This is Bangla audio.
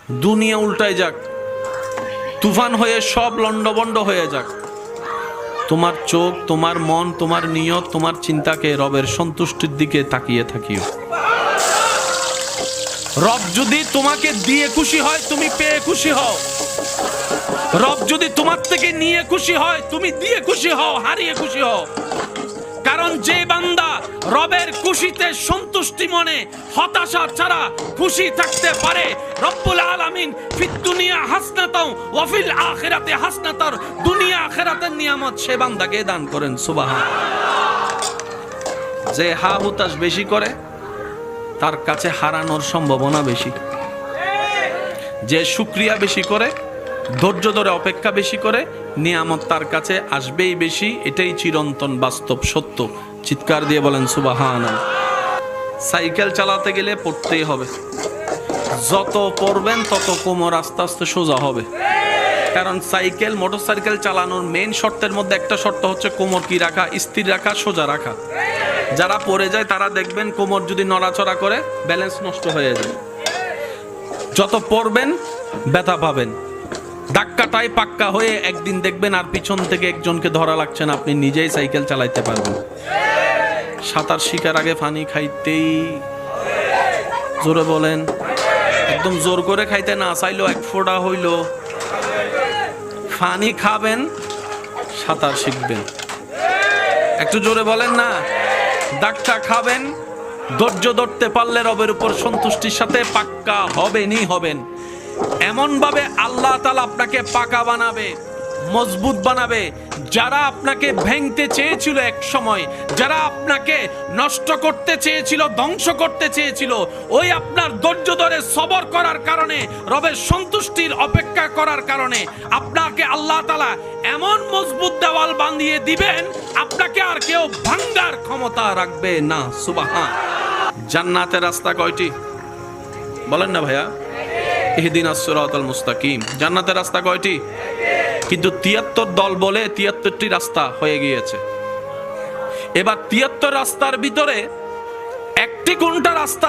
দুনিয়া উল্টায় যাক, তুফান হয়ে সব লন্ডভন্ড হয়ে যাক, তোমার চোখ, তোমার মন, তোমার নিয়ত, তোমার চিন্তাকে রবের সন্তুষ্টির দিকে তাকিয়ে থাকিও। রব যদি তোমাকে দিয়ে খুশি হয়, তুমি পেয়ে খুশি হও। রব যদি তোমার থেকে নিয়ে খুশি হয়, তুমি দিয়ে খুশি হও, হারিয়ে খুশি হও। কারণ যে বান্দা রবের খুশিতে সন্তুষ্টি মনে হতাশা ছাড়া খুশি থাকতে পারে, রব্বুল আলামিন ফিদ দুনিয়া হাসনাতাও ওয়া ফিল আখিরাতি হাসনাতার, দুনিয়া আখিরাতের নিয়ামত সে বান্দাকে দান করেন। সুবহানাল্লাহ। যে হা হুতাশ বেশি করে তার কাছে হারানোর সম্ভাবনা বেশি। যে শুকরিয়া বেশি করে, ধৈর্য ধরে অপেক্ষা বেশি করে, নিয়ামত তার কাছে আসবেই বেশি। এটাই চিরন্তন বাস্তব সত্য। চিৎকার দিয়ে বলেন সুবহানাল্লাহ। সাইকেল চালাতে গেলে পড়তেই হবে, যত পড়বেন তত কোমর আস্তে আস্তে সোজা হবে। কারণ সাইকেল, মোটরসাইকেল চালানোর মেইন শর্তের মধ্যে একটা শর্ত হচ্ছে কোমর কি রাখা, স্থির রাখা, সোজা রাখা। যারা পড়ে যায় তারা দেখবেন কোমর যদি নড়াচড়া করে ব্যালেন্স নষ্ট হয়ে যায়। যত পড়বেন ব্যথা পাবেন, ধাক্কাটাই পাক্কা হয়ে একদিন দেখবেন আর পিছন থেকে একজনকে ধরা লাগছে না, আপনি নিজেই সাইকেল চালাইতে পারবেন। সাঁতার শিকার আগে পানি খাইতেই, জোরে বলেন, একদম জোর করে খাইতে না চাইলো এক ফোঁটা হইল পানি খাবেন, সাঁতার শিখবেন। একটু জোরে বলেন না। ধাক্কা খাবেন, ধৈর্য ধরতে পারলে রবের উপর সন্তুষ্টির সাথে পাক্কা হবেনই হবেন। এমন ভাবে আল্লাহ তাআলা আপনাকে পাকা বানাবে, মজবুত বানাবে। যারা আপনাকে ভেঙতে চেয়েছিল এক সময়, যারা আপনাকে নষ্ট করতে চেয়েছিল, ধ্বংস করতে চেয়েছিল, ওই আপনার ধৈর্য ধরে সবর করার কারণে, রবের সন্তুষ্টির অপেক্ষা করার কারণে আপনাকে আল্লাহ তাআলা এমন মজবুত দেওয়াল বাঁধিয়ে দিবেন, আপনাকে আর কেউ ভাঙার ক্ষমতা রাখবে না। সুবহান। জান্নাতের রাস্তা কয়টি বলেন না ভাইয়া? ইহদিনাস সিরাতাল মুস্তাকিম। জান্নাতের রাস্তা কয়টি? কিন্তু ৭৩ দল বলে ৭৩টি রাস্তা হয়ে গিয়েছে। এবার ৭৩ রাস্তার ভিতরে একটি কোনটা রাস্তা